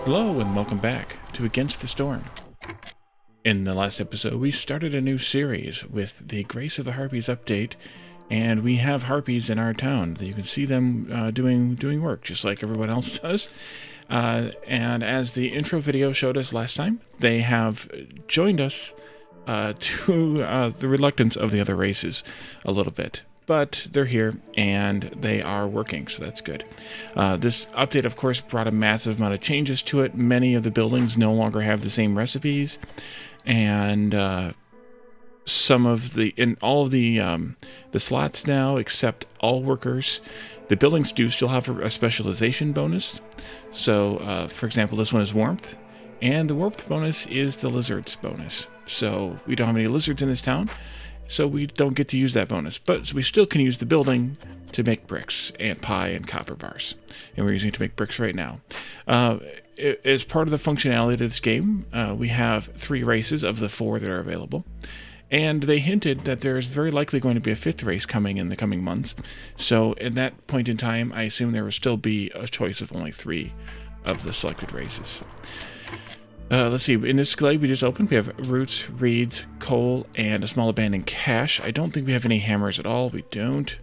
Hello and welcome back to Against the Storm. In the last episode, we started a new series with the Grace of the Harpies update, and we have Harpies in our town. You can see them doing work, just like everyone else does. And as the intro video showed us last time, they have joined us to the reluctance of the other races a little bit. But they're here, and they are working, so that's good. This update, of course, brought a massive amount of changes to it. Many of the buildings no longer have the same recipes, and all of the slots now, except all workers, the buildings do still have a specialization bonus. So, for example, this one is warmth, and the warmth bonus is the lizards bonus. So we don't have any lizards in this town, so we don't get to use that bonus, but we still can use the building to make bricks and pie and copper bars, and we're using it to make bricks right now. As part of the functionality of this game, we have 3 races of the 4 that are available, and they hinted that there's very likely going to be a 5th race coming in the coming months, so at that point in time, I assume there will still be a choice of only 3 of the selected races. Let's see, in this glade we just opened, we have roots, reeds, coal, and a small abandoned cache. I don't think we have any hammers at all. We don't.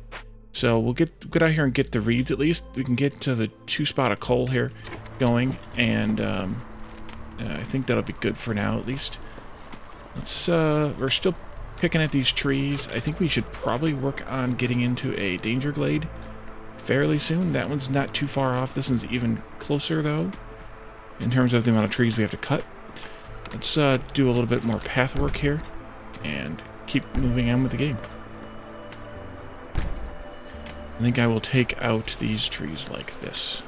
So we'll get out here and get the reeds at least. We can get to the 2 spot of coal here going, and I think that'll be good for now at least. Let's, we're still picking at these trees. I think we should probably work on getting into a danger glade fairly soon. That one's not too far off. This one's even closer though, in terms of the amount of trees we have to cut. Let's do a little bit more path work here and keep moving on with the game. I think I will take out these trees like this.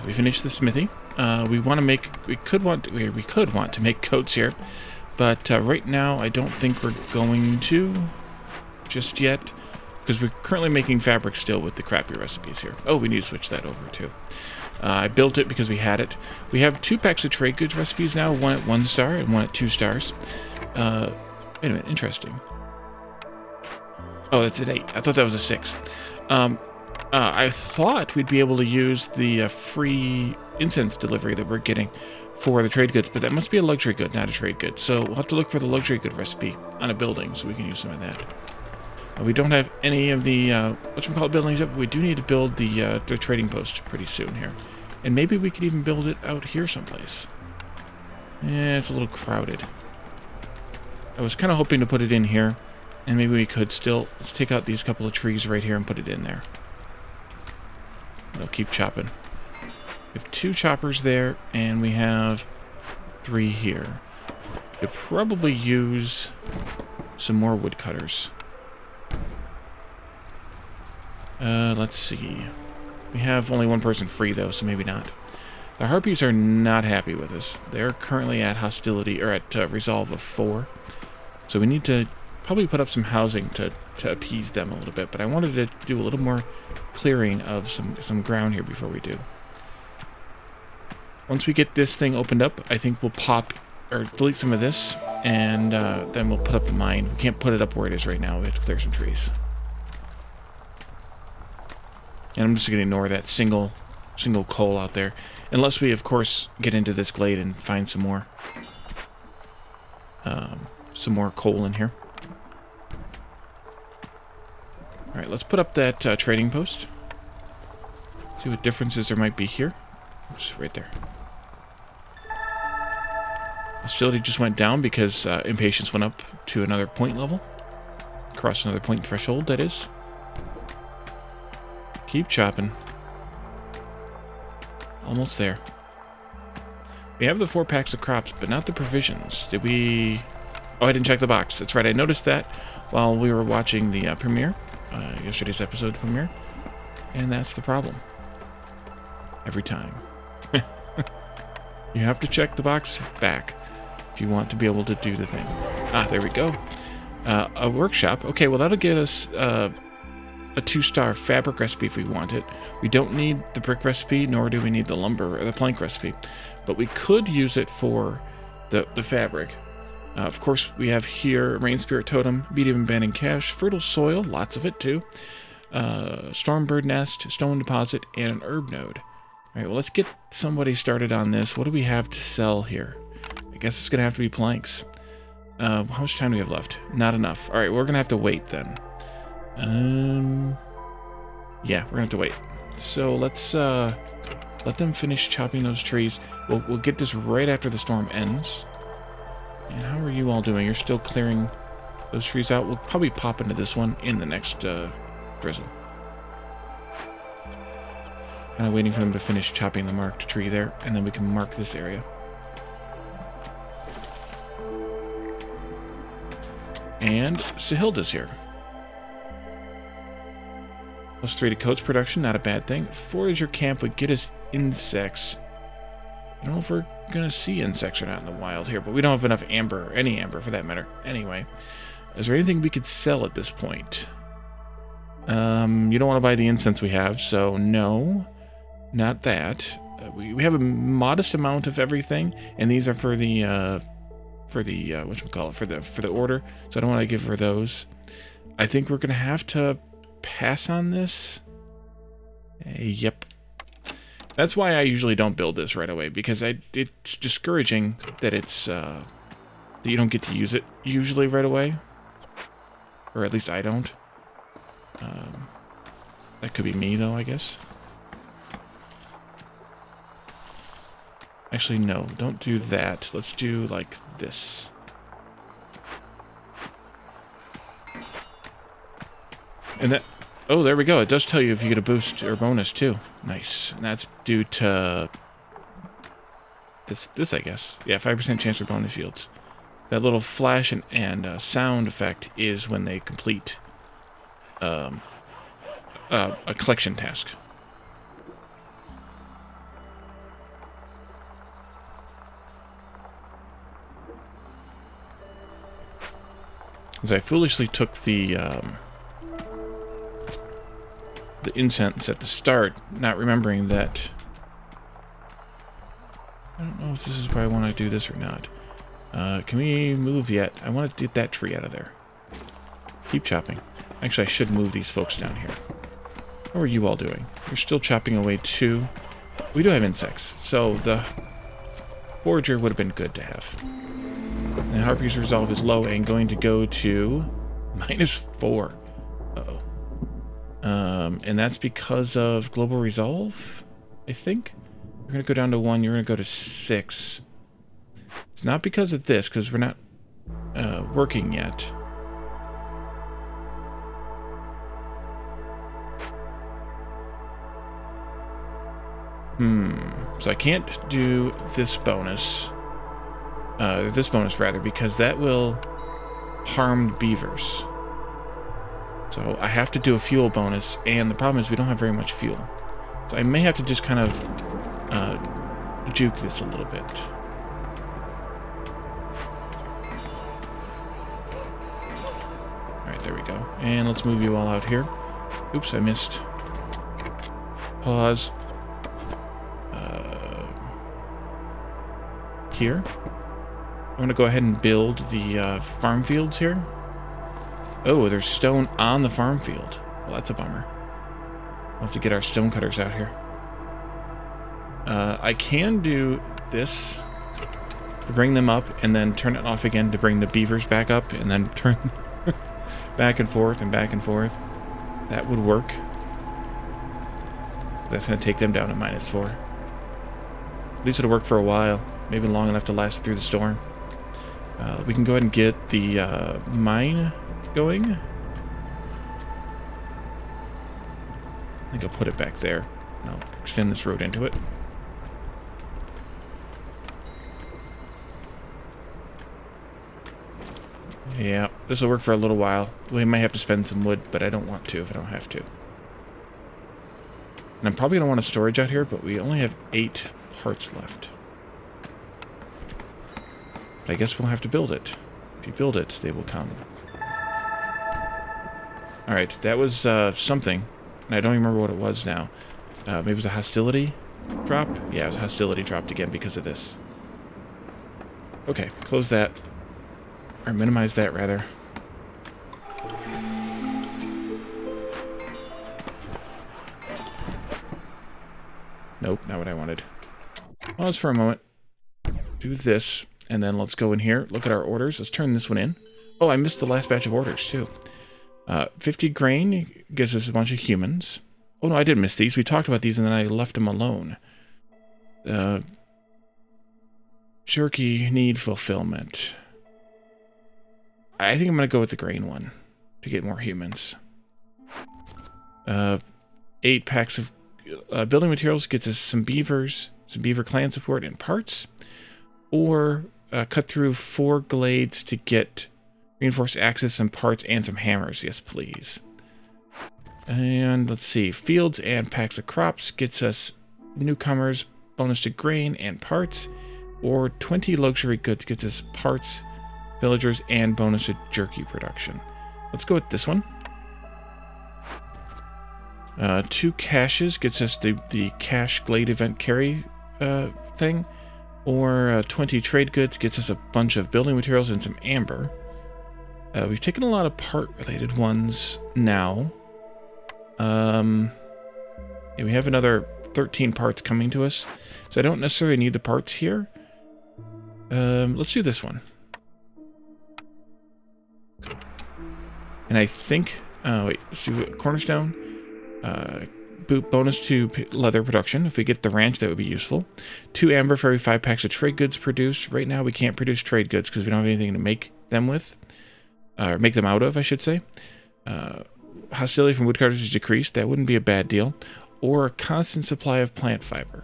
We finished the smithy. We could want to make coats here, but right now I don't think we're going to just yet, because we're currently making fabric still with the crappy recipes here. Oh, we need to switch that over too. I built it because we had it. We have 2 packs of trade goods recipes now, one at 1 star and one at 2 stars. Wait a minute, interesting. Oh, that's an 8. I thought that was a 6. I thought we'd be able to use the free incense delivery that we're getting for the trade goods, but that must be a luxury good, not a trade good. So we'll have to look for the luxury good recipe on a building so we can use some of that. We don't have any of the whatchamacallit buildings up, but we do need to build the trading post pretty soon here. And maybe we could even build it out here someplace. It's a little crowded. I was kind of hoping to put it in here, and maybe we could still. Let's take out these couple of trees right here and put it in there. We'll keep chopping. We have 2 choppers there, and we have 3 here. Could probably use some more woodcutters. Let's see. We have only 1 person free though, so maybe not. The Harpies are not happy with us. They're currently at hostility, or at resolve of 4. So we need to probably put up some housing to appease them a little bit, but I wanted to do a little more clearing of some ground here before we do. Once we get this thing opened up, I think we'll pop or delete some of this, and then we'll put up the mine. We can't put it up where it is right now. We have to clear some trees. And I'm just going to ignore that single coal out there, unless we, of course, get into this glade and find some more coal in here. All right, let's put up that trading post. See what differences there might be here. Oops, right there. Hostility just went down because impatience went up to another point level. Across another point threshold, that is. Keep chopping. Almost there. We have the 4 packs of crops, but not the provisions. Did we... Oh, I didn't check the box. That's right, I noticed that while we were watching the premiere. Yesterday's episode premiere. And that's the problem. Every time. You have to check the box back if you want to be able to do the thing. There we go. A workshop. Okay, well that'll get us... a 2-star fabric recipe if we want it. We don't need the brick recipe, nor do we need the lumber or the plank recipe, but we could use it for the fabric. Of course, we have here Rain Spirit Totem, Medium Abandoned Cache, Fertile Soil, lots of it too. Stormbird nest, stone deposit, and an herb node. All right, well, let's get somebody started on this. What do we have to sell here? I guess it's going to have to be planks. How much time do we have left? Not enough. All right, we're going to have to wait then. Yeah, we're going to have to wait. So let's let them finish chopping those trees. We'll get this right after the storm ends. And how are you all doing? You're still clearing those trees out? We'll probably pop into this one in the next drizzle. Kind of waiting for them to finish chopping the marked tree there, and then we can mark this area. And Sahilda's here. +3 to coats production, not a bad thing. Forager camp would get us insects. I don't know if we're going to see insects or not in the wild here, but we don't have enough amber, or any amber for that matter. Anyway, is there anything we could sell at this point? You don't want to buy the incense we have, so no, not that. We have a modest amount of everything, and these are for the whatchamacallit, for the order, so I don't want to give her those. I think we're going to have to pass on this. Yep. That's why I usually don't build this right away, because it's discouraging that it's that you don't get to use it usually right away, or at least I don't. That could be me though, I guess. Actually, no, don't do that. Let's do like this. And that, oh, there we go. It does tell you if you get a boost or bonus too. Nice. And that's due to this, I guess. Yeah, 5% chance for bonus shields. That little flash and sound effect is when they complete a collection task. As I foolishly took the incense at the start, not remembering that. I don't know if this is why I want to do this or not. Can we move yet? I want to get that tree out of there. Keep chopping. Actually, I should move these folks down here. How are you all doing? You're still chopping away too. We do have insects, so the forager would have been good to have. The Harpies resolve is low and going to go to -4. Uh-oh. And that's because of global resolve, I think. You're going to go down to 1. You're going to go to 6. It's not because of this, because we're not working yet. So I can't do this bonus. This bonus, rather, because that will harm beavers. So I have to do a fuel bonus, and the problem is we don't have very much fuel. So I may have to just kind of juke this a little bit. Alright, there we go. And let's move you all out here. Oops, I missed. Pause. Here. I'm going to go ahead and build the farm fields here. Oh, there's stone on the farm field. Well, that's a bummer. We'll have to get our stone cutters out here. I can do this to bring them up and then turn it off again to bring the beavers back up and then turn back and forth and back and forth. That would work. That's going to take them down to -4. At least it'll work for a while. Maybe long enough to last through the storm. We can go ahead and get the mine going. I think I'll put it back there. And I'll extend this road into it. Yeah, this will work for a little while. We might have to spend some wood, but I don't want to if I don't have to. And I'm probably going to want a storage out here, but we only have 8 parts left. I guess we'll have to build it. If you build it, they will come. Alright, that was something. And I don't even remember what it was now. Maybe it was a hostility drop? Yeah, it was a hostility dropped again because of this. Okay, close that. Or minimize that, rather. Nope, not what I wanted. Pause for a moment. Do this, and then let's go in here. Look at our orders. Let's turn this one in. Oh, I missed the last batch of orders, too. 50 grain gives us a bunch of humans. Oh, no, I did miss these. We talked about these, and then I left them alone. Jerky need fulfillment. I think I'm going to go with the grain one to get more humans. 8 packs of building materials gets us some beavers, some beaver clan support and parts. Or cut through 4 glades to get reinforced axes, some parts, and some hammers. Yes, please. And let's see. Fields and packs of crops gets us newcomers, bonus to grain and parts. Or 20 luxury goods gets us parts, villagers, and bonus to jerky production. Let's go with this one. 2 caches gets us the cash Glade event carry thing. Or 20 trade goods gets us a bunch of building materials and some amber. We've taken a lot of part-related ones now. Yeah, we have another 13 parts coming to us, so I don't necessarily need the parts here. Let's do this one. And I think... wait, let's do a cornerstone. Bonus to leather production. If we get the ranch, that would be useful. 2 amber for every 5 packs of trade goods produced. Right now, we can't produce trade goods because we don't have anything to make them with. Or make them out of, I should say. Hostility from woodcutters is decreased. That wouldn't be a bad deal. Or a constant supply of plant fiber.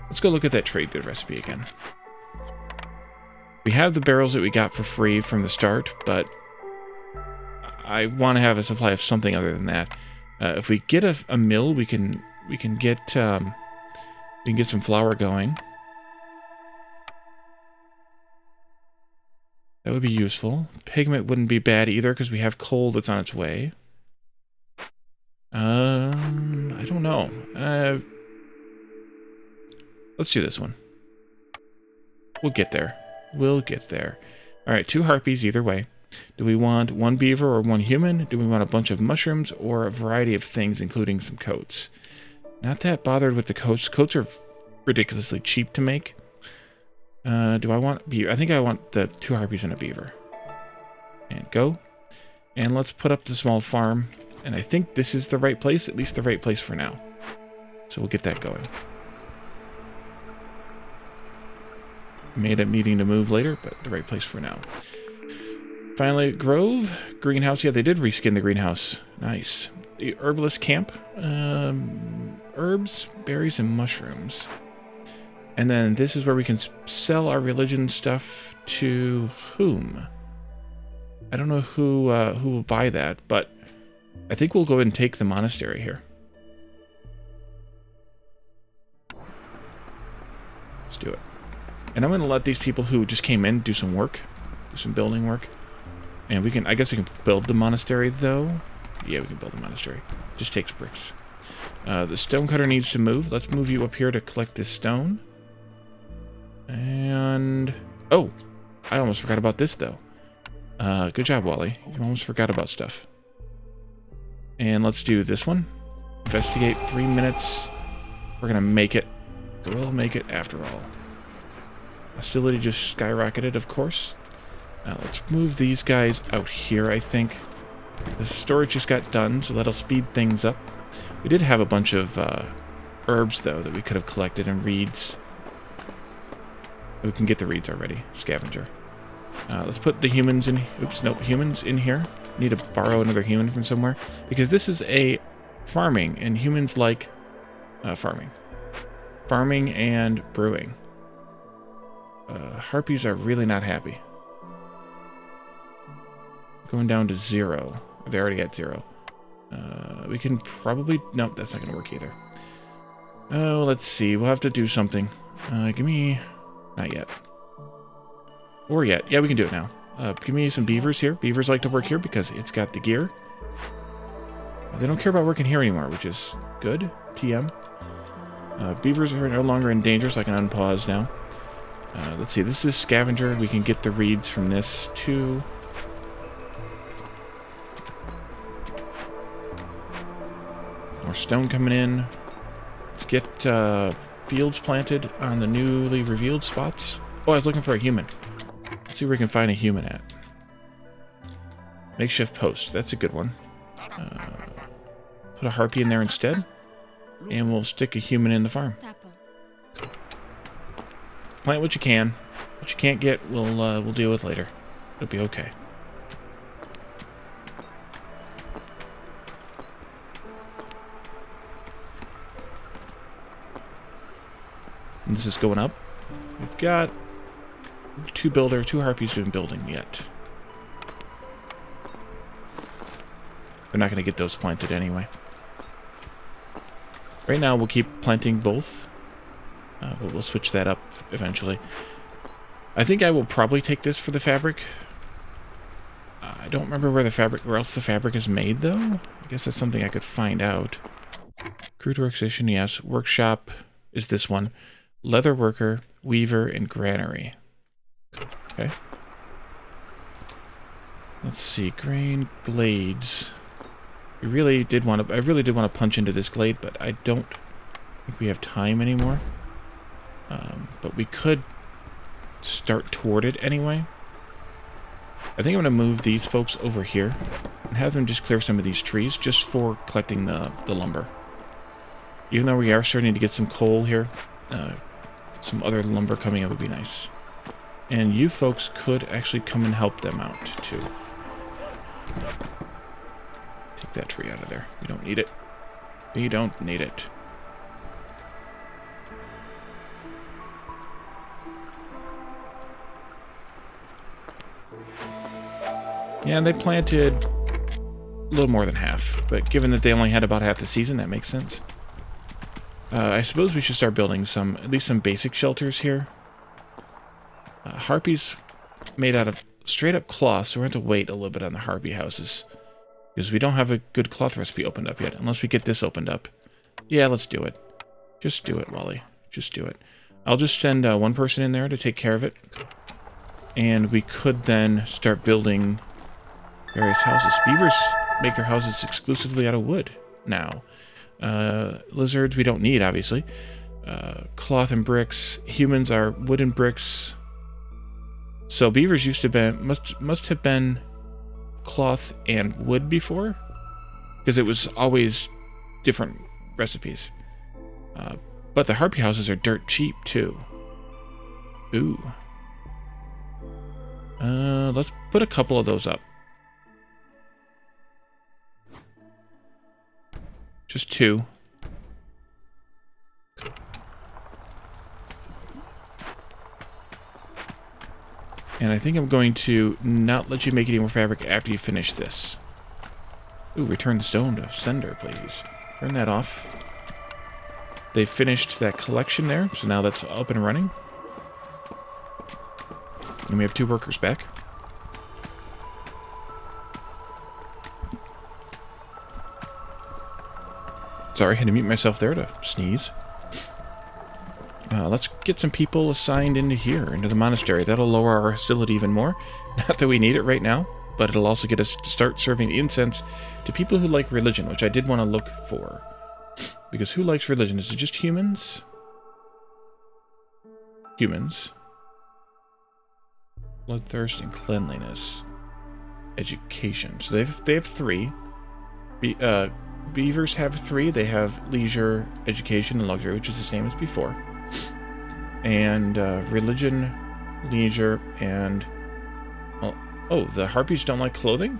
Let's go look at that trade good recipe again. We have the barrels that we got for free from the start, but I want to have a supply of something other than that. If we get a mill, we can get some flour going. That would be useful. Pigment wouldn't be bad either because we have coal that's on its way. I don't know. Let's do this one. We'll get there. We'll get there. Alright, 2 harpies either way. Do we want 1 beaver or 1 human? Do we want a bunch of mushrooms or a variety of things, including some coats? Not that bothered with the coats. Coats are ridiculously cheap to make. Do I want beaver? I think I want the 2 harpies and a beaver. And go. And let's put up the small farm. And I think this is the right place, at least the right place for now. So we'll get that going. May end up needing to move later, but the right place for now. Finally, Grove. Greenhouse. Yeah, they did reskin the greenhouse. Nice. The herbalist camp. Herbs, berries, and mushrooms. And then this is where we can sell our religion stuff to whom? I don't know who will buy that, but I think we'll go ahead and take the monastery here. Let's do it. And I'm going to let these people who just came in do some work, do some building work. And we can, I guess we can build the monastery though. Yeah, we can build the monastery. Just takes bricks. The stonecutter needs to move. Let's move you up here to collect this stone. And... oh! I almost forgot about this, though. Good job, Wally. You almost forgot about stuff. And let's do this one. Investigate 3 minutes. We're gonna make it. We'll make it after all. Hostility just skyrocketed, of course. Let's move these guys out here, I think. The storage just got done, so that'll speed things up. We did have a bunch of herbs, though, that we could have collected, and reeds. We can get the reeds already. Scavenger. Let's put the humans in... oops, nope, humans in here. Need to borrow another human from somewhere. Because this is a farming, and humans like farming. Farming and brewing. Harpies are really not happy. Going down to 0. They already got 0. We can probably... nope, that's not going to work either. Oh, let's see. We'll have to do something. Give me... not yet. Or yet. Yeah, we can do it now. Give me some beavers here. Beavers like to work here because it's got the gear. They don't care about working here anymore, which is good. TM. Beavers are no longer in danger, so I can unpause now. Let's see, this is scavenger. We can get the reeds from this too. More stone coming in. Let's get fields planted on the newly revealed spots. Oh, I was looking for a human. Let's see where we can find a human at. Makeshift post. That's a good one. Put a harpy in there instead. And we'll stick a human in the farm. Plant what you can. What you can't get, we'll deal with later. It'll be okay. And this is going up. We've got two harpies doing building yet. We're not going to get those planted anyway. Right now, we'll keep planting both. But we'll switch that up eventually. I think I will probably take this for the fabric. I don't remember where else the fabric is made, though. I guess that's something I could find out. Crude workstation, yes. Workshop is this one. Leather worker, weaver, and granary. Okay. Let's see. Grain, glades. I really did want to punch into this glade, but I don't think we have time anymore. But we could start toward it anyway. I think I'm going to move these folks over here and have them just clear some of these trees just for collecting the lumber. Even though we are starting to get some coal here, some other lumber coming up would be nice. And you folks could actually come and help them out, too. Take that tree out of there. We don't need it. We don't need it. Yeah, and they planted a little more than half, but given that they only had about half the season, that makes sense. I suppose we should start building at least some basic shelters here. Harpies made out of straight up cloth, so we're going to have to wait a little bit on the harpy houses. Because we don't have a good cloth recipe opened up yet, unless we get this opened up. Yeah, let's do it. Just do it, Wally. Just do it. I'll just send one person in there to take care of it. And we could then start building various houses. Beavers make their houses exclusively out of wood now. Lizards we don't need, obviously. Cloth and bricks. Humans are wood and bricks. So beavers used to be must have been cloth and wood before, because it was always different recipes. But the harpy houses are dirt cheap too. Ooh. Let's put a couple of those up. Just two. And I think I'm going to not let you make any more fabric after you finish this. Ooh, return the stone to sender, please. Turn that off. They finished that collection there, so now that's up and running. And we have 2 workers back. Sorry, I had to mute myself there to sneeze. Let's get some people assigned into here, into the monastery. That'll lower our hostility even more. Not that we need it right now, but it'll also get us to start serving the incense to people who like religion, which I did want to look for. Because who likes religion? Is it just humans? Humans. Bloodthirst and cleanliness. Education. So they have 3. Beavers have 3. They have leisure, education, and luxury, which is the same as before. And religion, leisure, and... Oh, the harpies don't like clothing?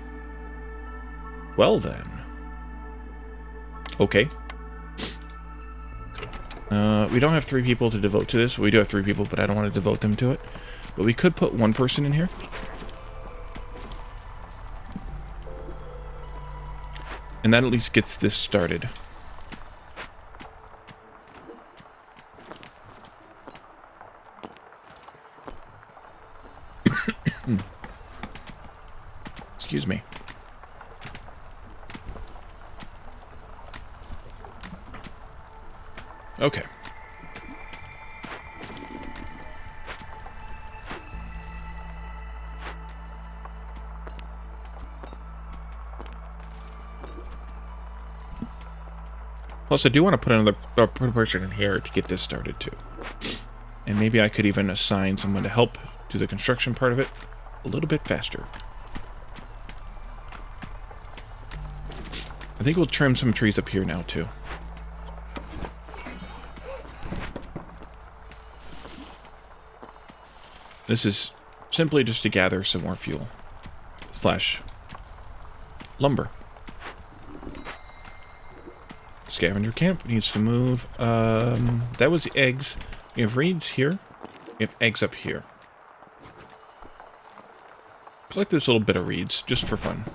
Well then. Okay. We don't have 3 people to devote to this. We do have 3 people, but I don't want to devote them to it. But we could put 1 person in here. And that at least gets this started. Excuse me. Okay. Plus, I do want to put another person in here to get this started too. And maybe I could even assign someone to help do the construction part of it a little bit faster. I think we'll trim some trees up here now too. This is simply just to gather some more fuel. / lumber. Scavenger camp needs to move. That was the eggs. We have reeds here. We have eggs up here. Collect this little bit of reeds, just for fun.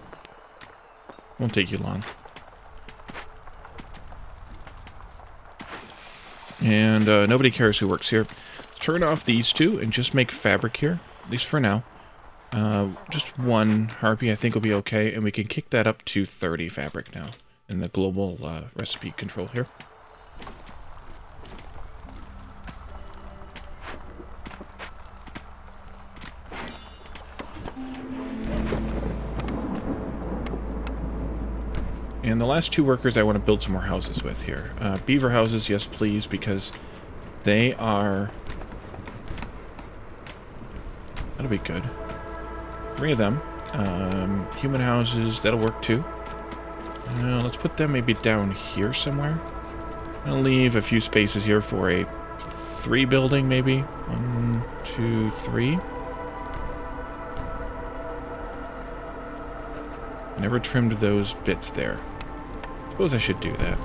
Won't take you long. And nobody cares who works here. Turn off these two and just make fabric here, at least for now. Just one harpy I think will be okay, and we can kick that up to 30 fabric now in the global recipe control here. And the last two workers I want to build some more houses with here. Beaver houses, yes please, because they are... That'll be good. 3 of them. Human houses, that'll work too. Let's put them maybe down here somewhere. I'll leave a few spaces here for a 3 building maybe. 1, 2, 3. Never trimmed those bits there. Suppose I should do that.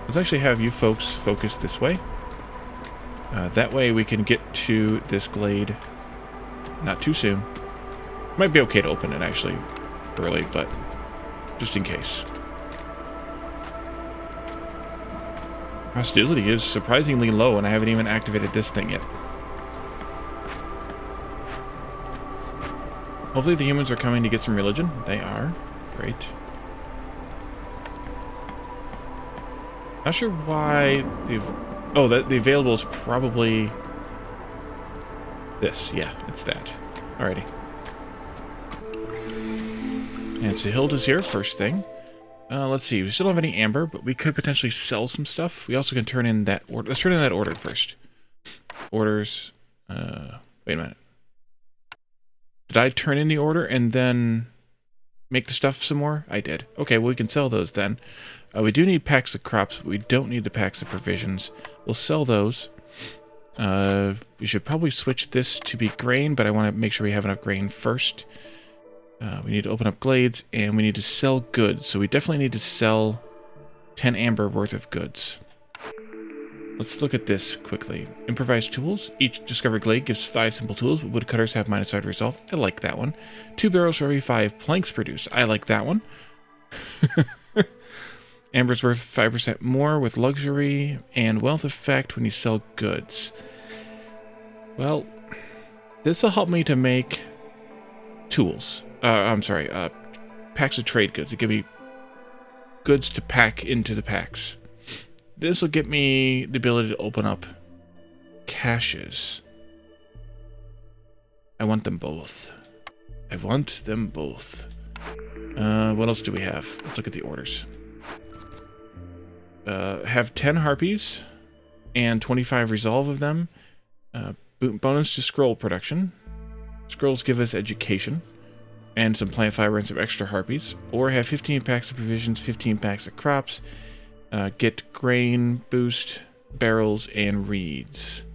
Let's actually have you folks focus this way. That way we can get to this glade not too soon. Might be okay to open it actually early, but just in case. Hostility is surprisingly low, and I haven't even activated this thing yet. Hopefully the humans are coming to get some religion. They are. Great. Not sure why they've... Oh, the available is probably... this. Yeah, it's that. Alrighty. And so Hilda's here, first thing. Let's see. We still don't have any amber, but we could potentially sell some stuff. We also can turn in that order. Let's turn in that order first. Orders. Wait a minute. Did I turn in the order and then make the stuff some more? I did. Okay, well, we can sell those then. We do need packs of crops, but we don't need the packs of provisions. We'll sell those. We should probably switch this to be grain, but I want to make sure we have enough grain first. We need to open up glades, and we need to sell goods. So we definitely need to sell 10 amber worth of goods. Let's look at this quickly. Improvised tools. Each discovered glade gives 5 simple tools, but woodcutters have -5 resolve. I like that one. 2 barrels for every 5 planks produced. I like that one. Amber's worth 5% more with luxury and wealth effect when you sell goods. Well, this will help me to make tools. I'm sorry, packs of trade goods. It give me goods to pack into the packs. This will get me the ability to open up caches. I want them both. I want them both. What else do we have? Let's look at the orders. Have 10 harpies and 25 resolve of them. Bonus to scroll production. Scrolls give us education and some plant fiber and some extra harpies. Or have 15 packs of provisions, 15 packs of crops. Get grain, boost, barrels, and reeds.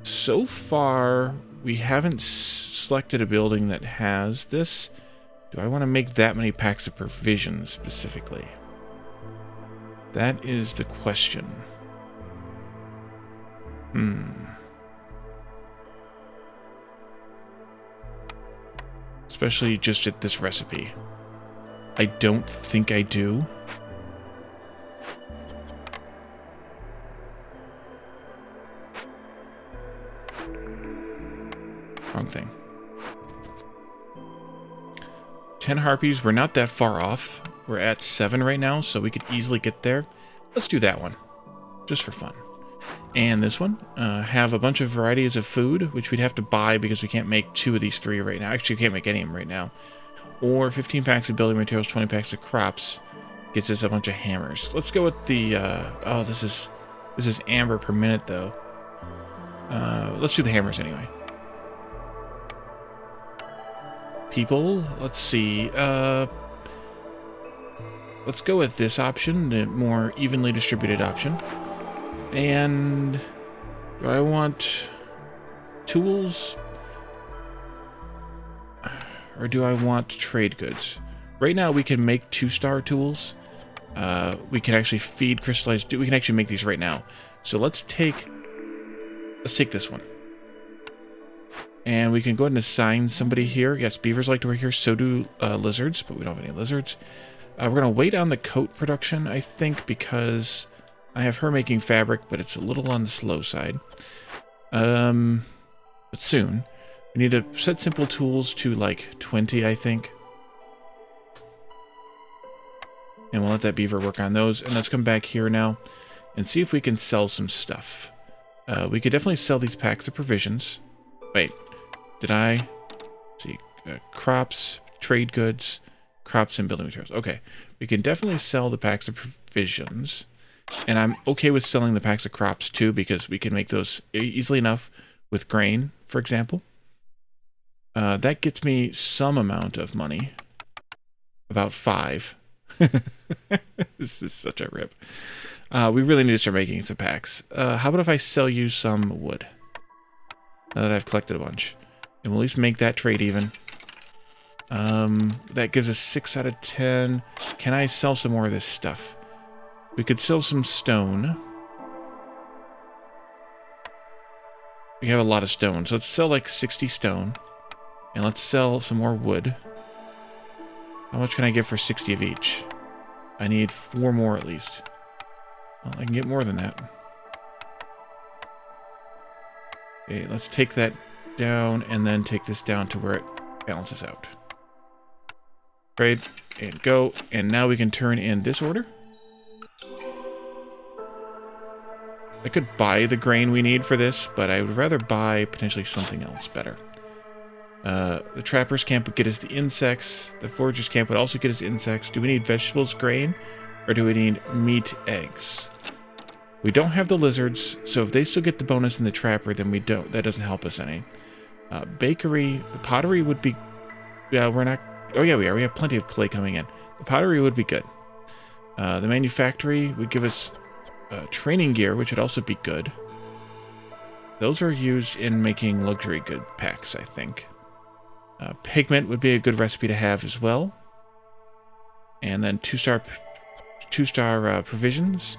So far, we haven't selected a building that has this. Do I want to make that many packs of provisions specifically? That is the question. Especially just at this recipe. I don't think I do. Wrong thing. 10 harpies. We're not that far off. We're at 7 right now, so we could easily get there. Let's do that one. Just for fun. and this one have a bunch of varieties of food, which we'd have to buy because we can't make 2 of these 3 right now. Actually, we can't make any of them right now. Or 15 packs of building materials, 20 packs of crops. Gets us a bunch of hammers. Let's go with the, oh, this is amber per minute, though. Let's do the hammers anyway. People, let's see. Let's go with this option, the more evenly distributed option. And do I want tools? Or do I want trade goods? Right now we can make 2-star tools. We can actually feed crystallized. We can actually make these right now. So let's take this one. And we can go ahead and assign somebody here. Yes, beavers like to work here, so do lizards, but we don't have any lizards. We're going to wait on the coat production, I think, because I have her making fabric, but it's a little on the slow side. But soon. We need to set simple tools to like 20, I think. And we'll let that beaver work on those. And let's come back here now and see if we can sell some stuff. We could definitely sell these packs of provisions. Wait, did I? Let's see, crops, trade goods, crops, and building materials. Okay, we can definitely sell the packs of provisions. And I'm okay with selling the packs of crops too, because we can make those easily enough with grain, for example. That gets me some amount of money. About 5. This is such a rip. We really need to start making some packs. How about if I sell you some wood? Now that I've collected a bunch. And we'll at least make that trade even. That gives us 6 out of 10. Can I sell some more of this stuff? We could sell some stone. We have a lot of stone. So let's sell like 60 stone. And let's sell some more wood. How much can I get for 60 of each? I need 4 more at least. Well, I can get more than that. Okay, let's take that down and then take this down to where it balances out. Trade and go. And now we can turn in this order. I could buy the grain we need for this, but I would rather buy potentially something else better. The trappers camp would get us the insects. The foragers camp would also get us insects. Do we need vegetables, grain, or do we need meat, eggs? We don't have the lizards, so if they still get the bonus in the trapper, then we don't. That doesn't help us any. Bakery, the pottery would be. Yeah, we're not. Oh yeah, we are. We have plenty of clay coming in. The pottery would be good. The manufactory would give us training gear, which would also be good. Those are used in making luxury good packs, I think. Pigment would be a good recipe to have as well. And then 2-star provisions.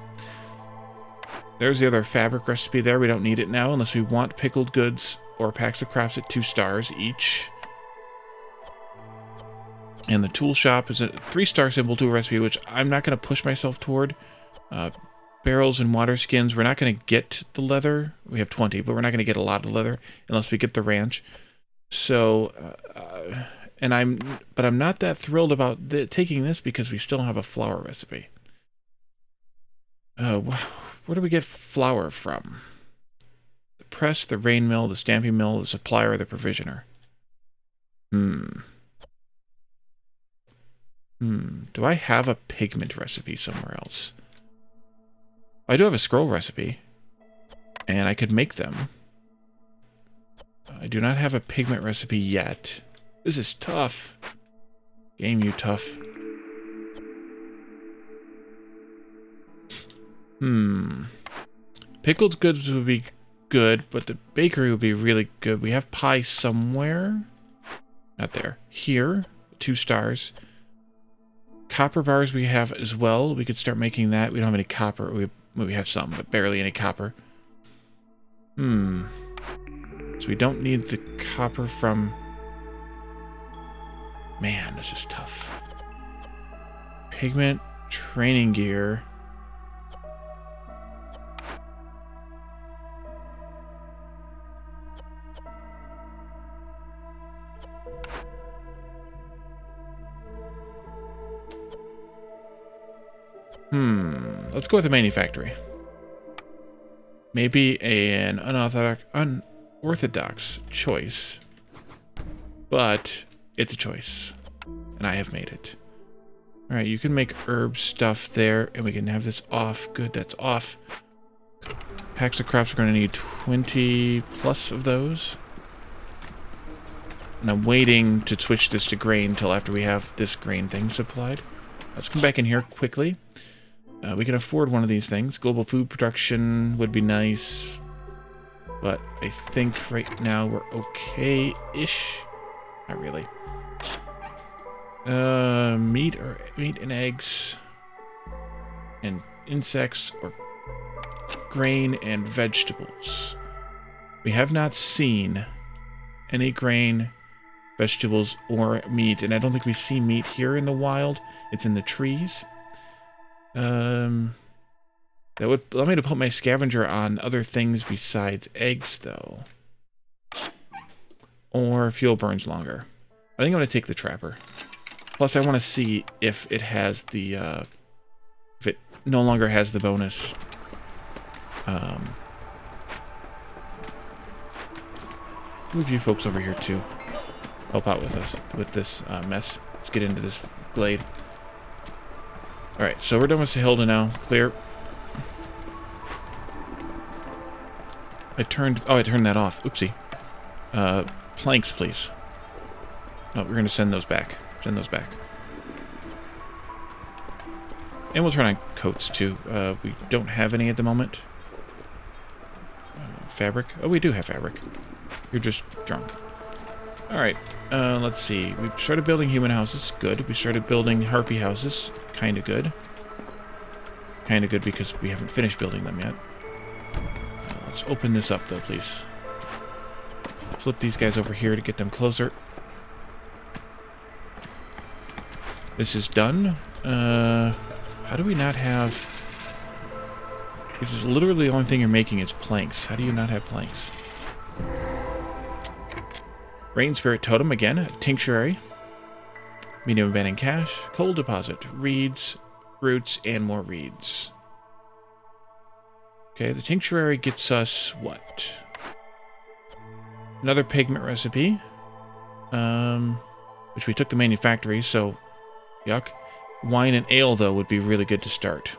There's the other fabric recipe there. We don't need it now unless we want pickled goods or packs of crops at 2 stars each. And the tool shop is a 3-star simple tool recipe, which I'm not going to push myself toward. Barrels and water skins. We're not going to get the leather. We have 20, but we're not going to get a lot of leather unless we get the ranch. So, but I'm not that thrilled about taking this because we still don't have a flour recipe. Where do we get flour from? The press, the rain mill, the stamping mill, the supplier, the provisioner. Do I have a pigment recipe somewhere else? I do have a scroll recipe, and I could make them. I do not have a pigment recipe yet. This is tough. Game, you tough. Pickled goods would be good, but the bakery would be really good. We have pie somewhere. Not there. Here. 2 stars. Copper bars we have as well. We could start making that. We don't have any copper. We have some, but barely any copper. So we don't need the copper from... Man, this is tough. Pigment, training gear. Let's go with the manufactory. Maybe an unorthodox choice, but it's a choice, and I have made it. All right, you can make herb stuff there, and we can have this off. Good, that's off. Packs of crops, we're going to need 20 plus of those. And I'm waiting to switch this to grain until after we have this grain thing supplied. Let's come back in here quickly. We can afford one of these things. Global food production would be nice. But I think right now we're okay-ish. Not really. Meat and eggs. And insects or grain and vegetables. We have not seen any grain, vegetables, or meat. And I don't think we see meat here in the wild. It's in the trees. That would allow me to put my scavenger on other things besides eggs, though. Or fuel burns longer. I think I'm going to take the trapper. Plus, I want to see if it has the, if it no longer has the bonus. Move you folks over here, too. Help out with us, with this mess. Let's get into this glade. Alright, so we're done with Sahilda now. Clear. I turned that off. Oopsie. Planks, please. No, we're going to send those back. Send those back. And we'll turn on coats, too. We don't have any at the moment. Fabric. Oh, we do have fabric. You're just drunk. Alright, let's see. We started building human houses. Good. We started building harpy houses. Kinda good. Kinda good because we haven't finished building them yet. Let's open this up, though, please. Flip these guys over here to get them closer. This is done. How do we not have... Which is literally the only thing you're making is planks. How do you not have planks? Rain Spirit Totem, again. Tinctuary. Medium abandoned cache. Coal deposit. Reeds, roots, and more reeds. Okay, the Tinctuary gets us what? Another pigment recipe. Which we took the manufactory, so... Yuck. Wine and ale, though, would be really good to start.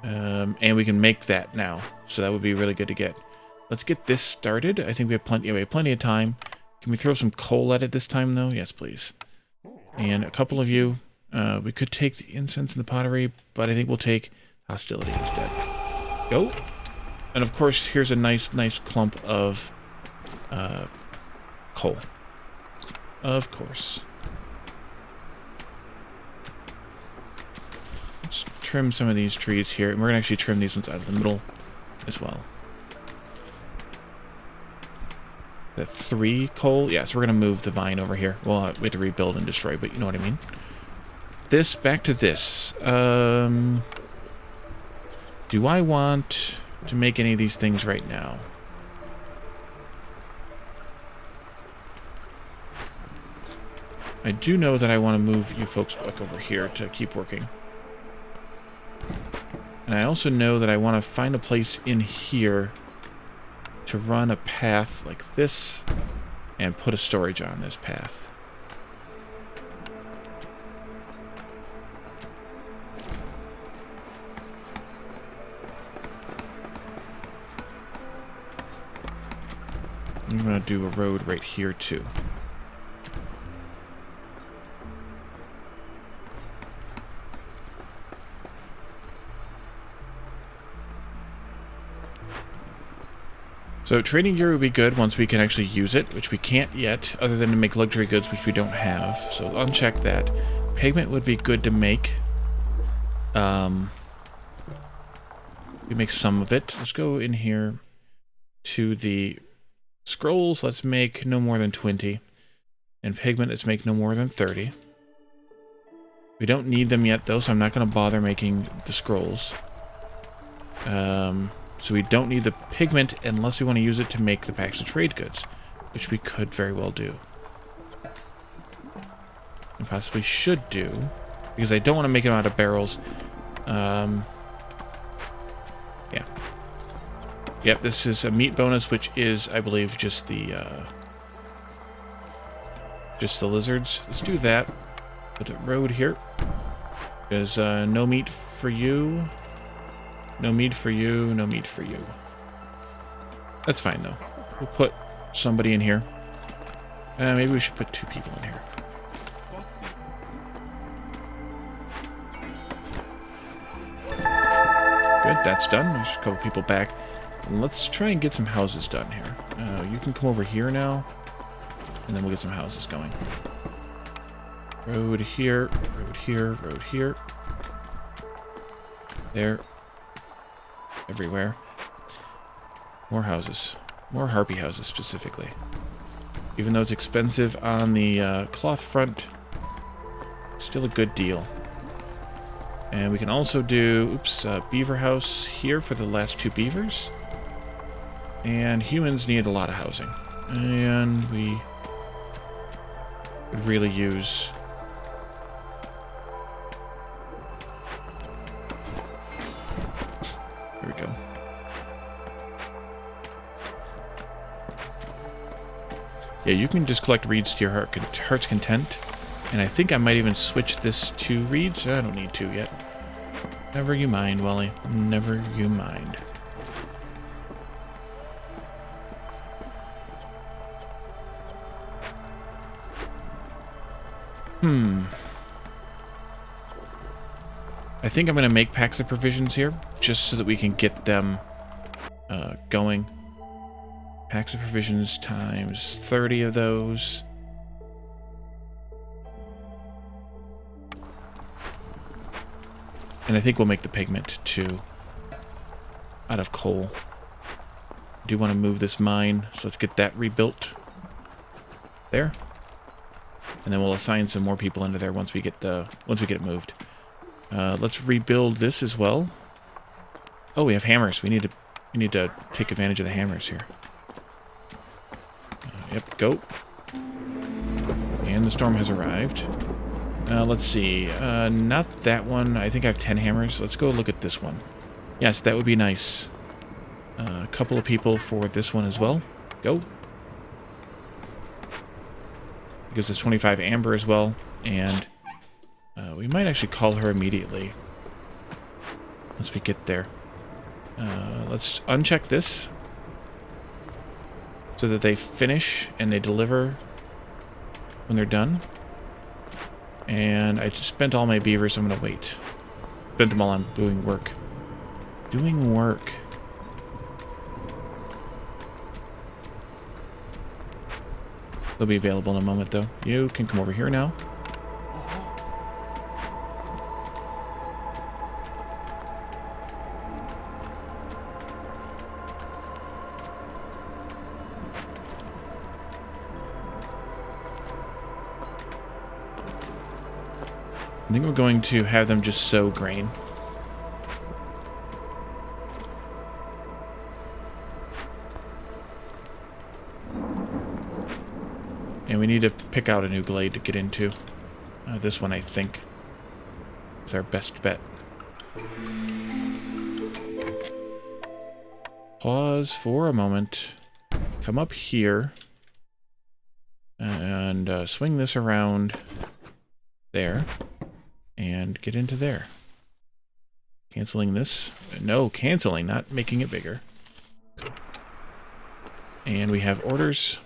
And we can make that now, so that would be really good to get. Let's get this started. I think we have plenty. Yeah, we have plenty of time. Can we throw some coal at it this time, though? Yes, please. And a couple of you. We could take the incense and the pottery, but I think we'll take hostility instead. Go. And of course, here's a nice clump of coal. Of course. Let's trim some of these trees here, and we're gonna actually trim these ones out of the middle as well. The 3 coal? Yeah, so we're going to move the vine over here. Well, we have to rebuild and destroy, but you know what I mean. This, back to this. Do I want to make any of these things right now? I do know that I want to move you folks back over here to keep working. And I also know that I want to find a place in here to run a path like this and put a storage on this path. I'm going to do a road right here too. So trading gear would be good once we can actually use it, which we can't yet, other than to make luxury goods, which we don't have. So uncheck that. Pigment would be good to make. We make some of it. Let's go in here to the scrolls. Let's make no more than 20. And pigment, let's make no more than 30. We don't need them yet, though, so I'm not going to bother making the scrolls. So we don't need the pigment unless we want to use it to make the packs of trade goods, which we could very well do. And possibly should do, because I don't want to make them out of barrels. Yeah. Yep, this is a meat bonus, which is, I believe, just the lizards. Let's do that. Put a road here. There's no meat for you. No meat for you. No meat for you. That's fine, though. We'll put somebody in here. Maybe we should put 2 people in here. Good, that's done. There's a couple people back. Let's try and get some houses done here. You can come over here now, and then we'll get some houses going. Road here, road here, road here. There. Everywhere. More houses. More harpy houses, specifically. Even though it's expensive on the cloth front, still a good deal. And we can also do, beaver house here for the last 2 beavers. And humans need a lot of housing. And we could really use... There we go. Yeah, you can just collect reeds to your heart's content. And I think I might even switch this to reeds. I don't need to yet. Never you mind, Wally. Never you mind. I think I'm going to make packs of provisions here, just so that we can get them going. Packs of provisions times 30 of those. And I think we'll make the pigment, too, out of coal. I do want to move this mine, so let's get that rebuilt. There. And then we'll assign some more people into there once we get it moved. Let's rebuild this as well. Oh, we have hammers. We need to take advantage of the hammers here. Yep, go. And the storm has arrived. Let's see. Not that one. I think I have 10 hammers. Let's go look at this one. Yes, that would be nice. A couple of people for this one as well. Go. Because there's 25 amber as well. And we might actually call her immediately. Once we get there. Let's uncheck this. So that they finish and they deliver when they're done. And I just spent all my beavers, so I'm going to wait. Spent them all on doing work. Doing work. They'll be available in a moment, though. You can come over here now. I think we're going to have them just sow grain. And we need to pick out a new glade to get into. This one, I think, is our best bet. Pause for a moment. Come up here. And swing this around there. And get into there. Canceling this. No, canceling, not making it bigger. And we have orders.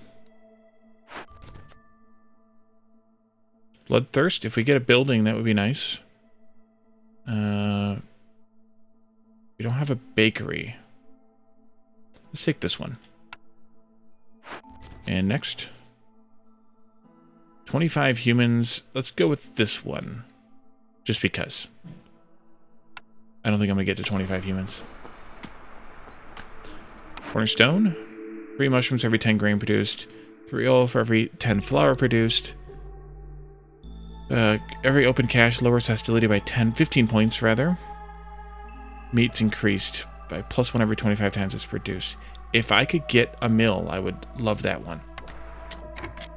Bloodthirst. If we get a building, that would be nice. We don't have a bakery. Let's take this one. And next. 25 humans. Let's go with this one. Just because. I don't think I'm going to get to 25 humans. Cornerstone. 3 mushrooms every 10 grain produced. 3 oil for every 10 flour produced. Every open cache lowers hostility by 15 points, rather. Meat's increased by +1 every 25 times it's produced. If I could get a mill, I would love that one.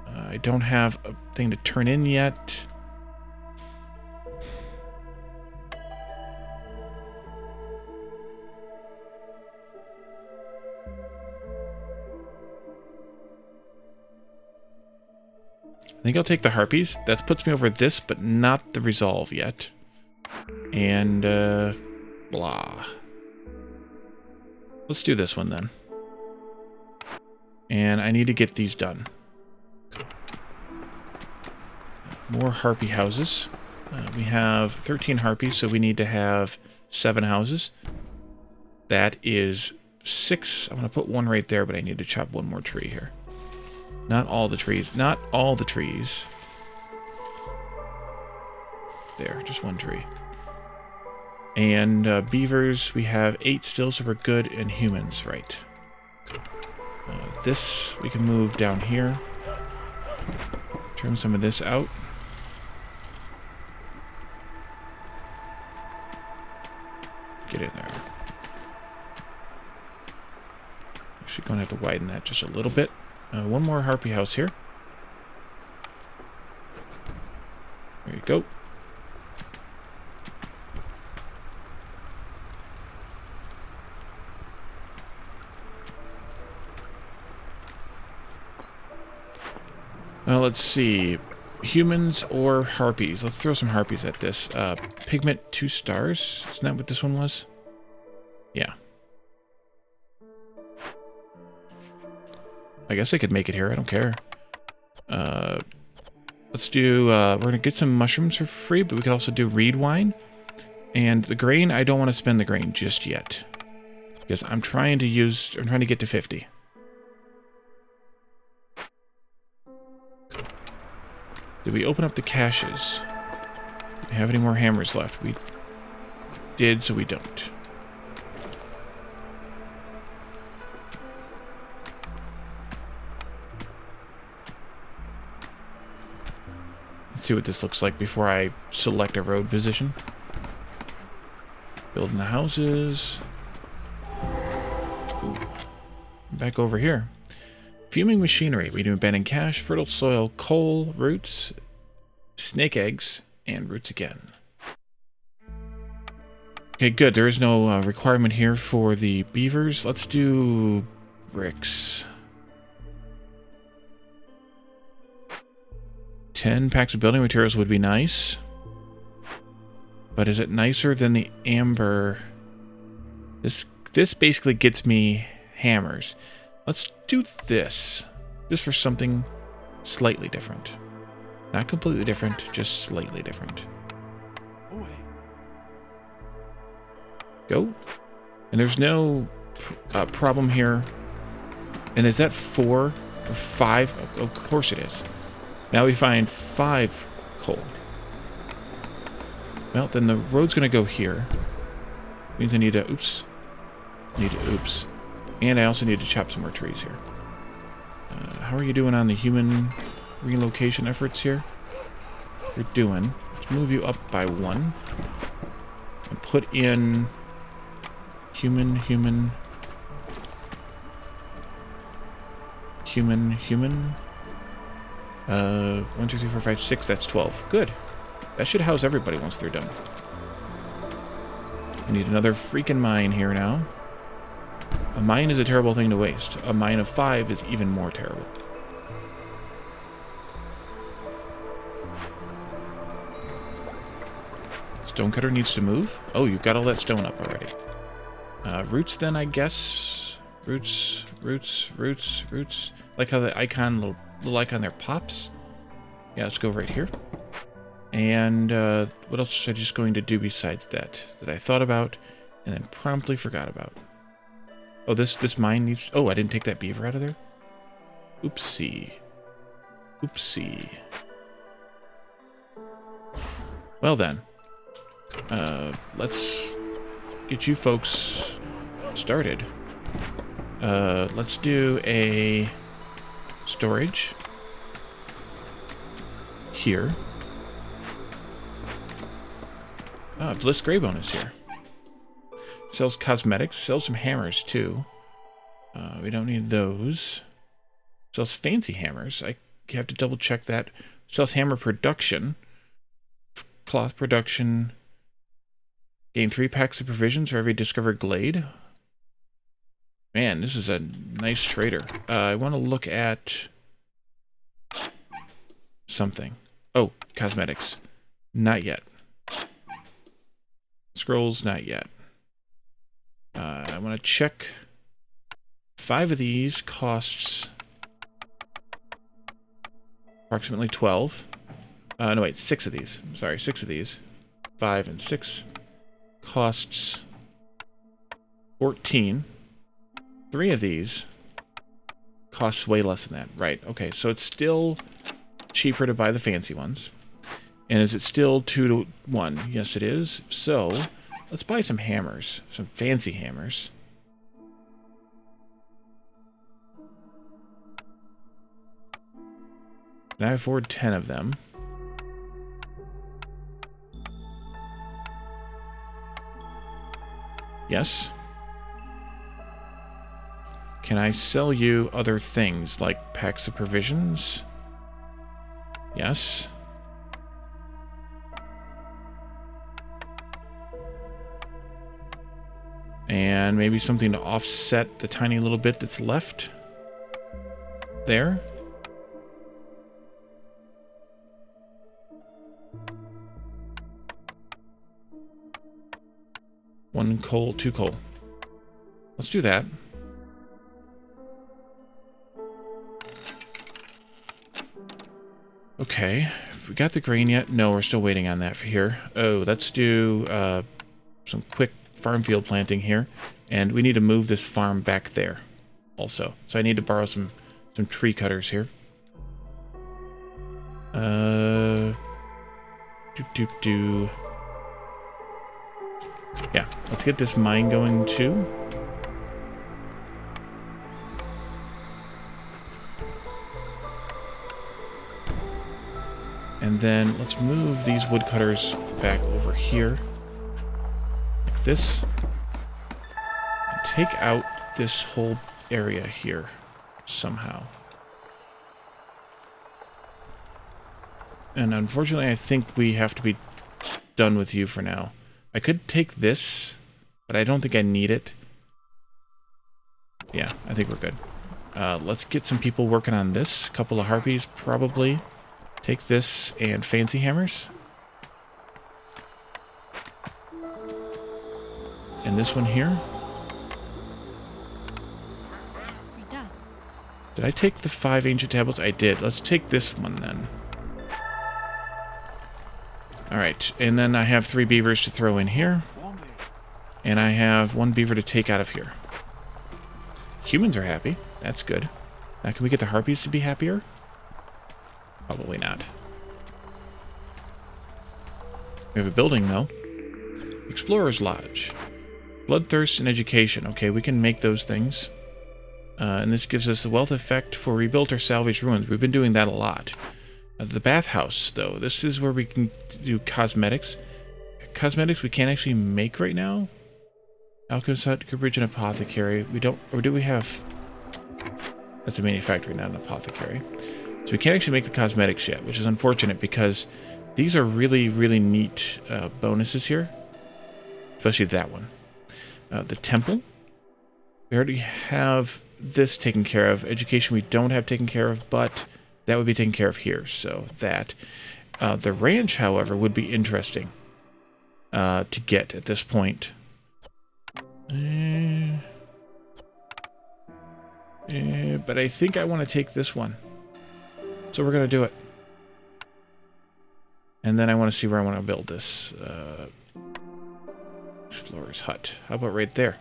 I don't have a thing to turn in yet. I think I'll take the Harpies. That puts me over this, but not the Resolve yet. And, blah. Let's do this one then. And I need to get these done. More Harpy houses. We have 13 Harpies, so we need to have 7 houses. That is 6. I'm going to put one right there, but I need to chop one more tree here. Not all the trees. Not all the trees. There, just one tree. And beavers, we have 8 still, so we're good. And humans, right. This, we can move down here. Trim some of this out. Get in there. Actually, going to have to widen that just a little bit. One more Harpy house here. There you go. Well, let's see. Humans or Harpies? Let's throw some Harpies at this. Pigment 2 stars? Isn't that what this one was? Yeah. I guess I could make it here. I don't care. Let's do... we're going to get some mushrooms for free, but we could also do reed wine. And the grain, I don't want to spend the grain just yet. Because I'm trying to get to 50. Did we open up the caches? Do we have any more hammers left? We did, so we don't. Let's see what this looks like before I select a road position. Building the houses. Ooh. Back over here. Fuming machinery. We do abandoned cache, fertile soil, coal, roots, snake eggs, and roots again. Okay, good. There is no requirement here for the beavers. Let's do bricks. 10 packs of building materials would be nice. But is it nicer than the amber? This basically gets me hammers. Let's do this. Just for something slightly different. Not completely different, just slightly different. Go. And there's no problem here. And is that 4 or 5? Of course it is. Now we find 5 coal. Well, then the road's going to go here. Means I need to... Oops. Oops. And I also need to chop some more trees here. How are you doing on the human relocation efforts here? You're doing. Let's move you up by 1. And put in... Human. 1, 2, 3, 4, 5, 6. That's 12. Good. That should house everybody once they're done. I need another freaking mine here now. A mine is a terrible thing to waste. A mine of 5 is even more terrible. Stonecutter needs to move. Oh, you've got all that stone up already. Roots then, I guess. Roots. Like how the icon, little icon there pops. Yeah, let's go right here. And what else was I just going to do besides that I thought about and then promptly forgot about? Oh, this mine needs... Oh, I didn't take that beaver out of there? Oopsie. Well then. Let's get you folks started. Let's do a storage here. Bliss Gray bonus here. Sells cosmetics. Sells some hammers, too. We don't need those. Sells fancy hammers. I have to double check that. Sells hammer production. Cloth production. Gain 3 packs of provisions for every discovered glade. Man, this is a nice trader. I want to look at something. Oh, cosmetics. Not yet. Scrolls, not yet. I want to check. 5 of these costs approximately 12. No, wait, 6 of these. Sorry, 6 of these. 5 and 6 costs 14. 3 of these costs way less than that. Right, okay, so it's still cheaper to buy the fancy ones. And is it still 2 to 1? Yes, it is. So, let's buy some hammers. Some fancy hammers. Can I afford 10 of them? Yes. Can I sell you other things, like packs of provisions? Yes. And maybe something to offset the tiny little bit that's left there. One coal, 2 coal. Let's do that. Okay. We got the grain yet? No, we're still waiting on that for here. Oh, let's do some quick farm field planting here. And we need to move this farm back there also. So I need to borrow some tree cutters here. Yeah, let's get this mine going too. And then let's move these woodcutters back over here. Like this. And take out this whole area here somehow. And unfortunately, I think we have to be done with you for now. I could take this, but I don't think I need it. Yeah, I think we're good. Let's get some people working on this. A couple of harpies, probably. Take this and fancy hammers. And this one here. Did I take the 5 ancient tablets? I did. Let's take this one then. Alright, and then I have 3 beavers to throw in here. And I have 1 beaver to take out of here. Humans are happy. That's good. Now, can we get the harpies to be happier? Probably not. We have a building, though. Explorer's Lodge. Bloodthirst and education. Okay, we can make those things. And this gives us the wealth effect for rebuilt or salvaged ruins. We've been doing that a lot. The bathhouse, though. This is where we can do cosmetics. Cosmetics we can't actually make right now. Alchemist hut, cooperage, and apothecary. We don't... Or do we have... That's a manufacturer, not an apothecary. So we can't actually make the cosmetics yet, which is unfortunate because these are really, really neat bonuses here. Especially that one. The temple. We already have this taken care of. Education we don't have taken care of, but that would be taken care of here. So that. The ranch, however, would be interesting to get at this point. But I think I want to take this one. So we're going to do it. And then I want to see where I want to build this. Explorer's hut. How about right there?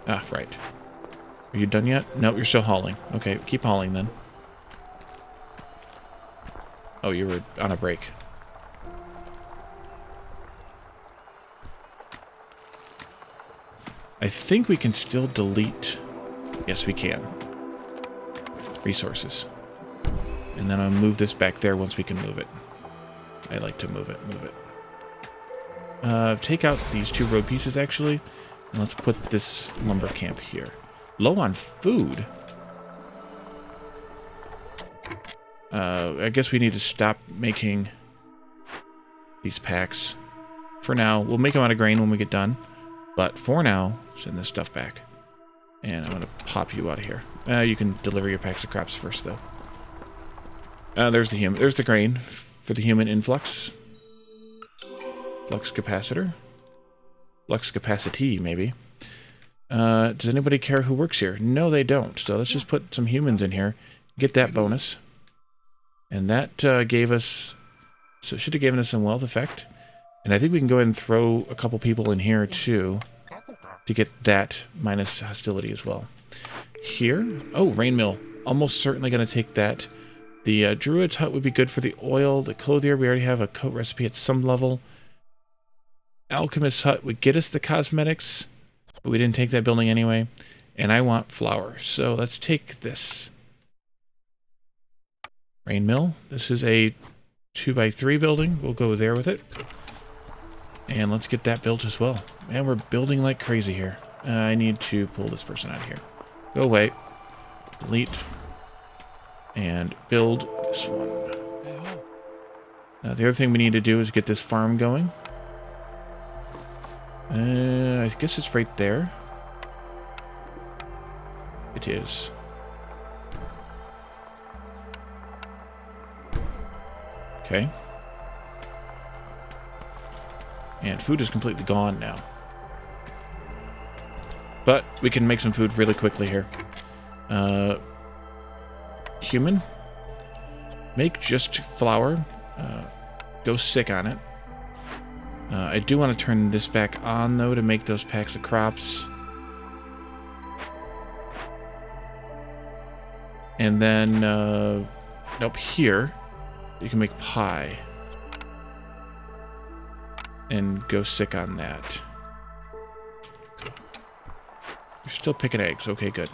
Ah, right. Are you done yet? No, you're still hauling. Okay, keep hauling then. Oh, you were on a break. I think we can still delete... Yes, we can. Resources. And then I'll move this back there once we can move it. I like to move it, take out these 2 road pieces, actually. And let's put this lumber camp here. Low on food? I guess we need to stop making these packs for now. We'll make them out of grain when we get done. But for now, send this stuff back. And I'm going to pop you out of here. You can deliver your packs of crops first, though. There's the grain for the human influx. Flux capacitor. Flux capacity, maybe. Does anybody care who works here? No, they don't. So let's just put some humans in here. Get that bonus. And that gave us... So it should have given us some wealth effect. And I think we can go ahead and throw a couple people in here, too. To get that minus hostility as well. Here. Oh, rain mill. Almost certainly going to take that. The druid's hut would be good for the oil. The clothier, we already have a coat recipe at some level. Alchemist's hut would get us the cosmetics. But we didn't take that building anyway. And I want flour. So let's take this. Rain mill. This is a 2x3 building. We'll go there with it. And let's get that built as well. Man, we're building like crazy here. I need to pull this person out of here. Go away. Delete. And build this one. The other thing we need to do is get this farm going. I guess it's right there. It is. Okay. And food is completely gone now. But we can make some food really quickly here. Human. Make just flour. Go sick on it. I do want to turn this back on, though, to make those packs of crops. And then, up here, you can make pie. And go sick on that. You're still picking eggs. Okay, good.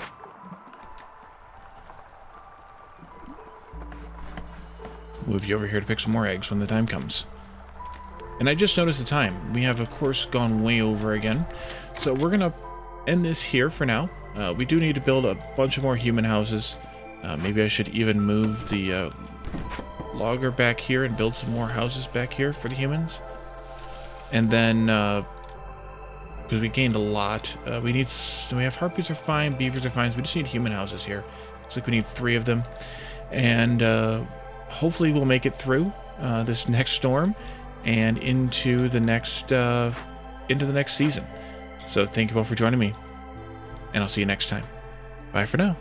Move you over here to pick some more eggs when the time comes. And I just noticed the time. We have, of course, gone way over again. So we're going to end this here for now. We do need to build a bunch of more human houses. Maybe I should even move the logger back here and build some more houses back here for the humans. And then, because we gained a lot, we have harpies are fine, beavers are fine, so we just need human houses here. Looks like we need 3 of them. And hopefully we'll make it through this next storm and into the next season. So thank you all for joining me, and I'll see you next time. Bye for now.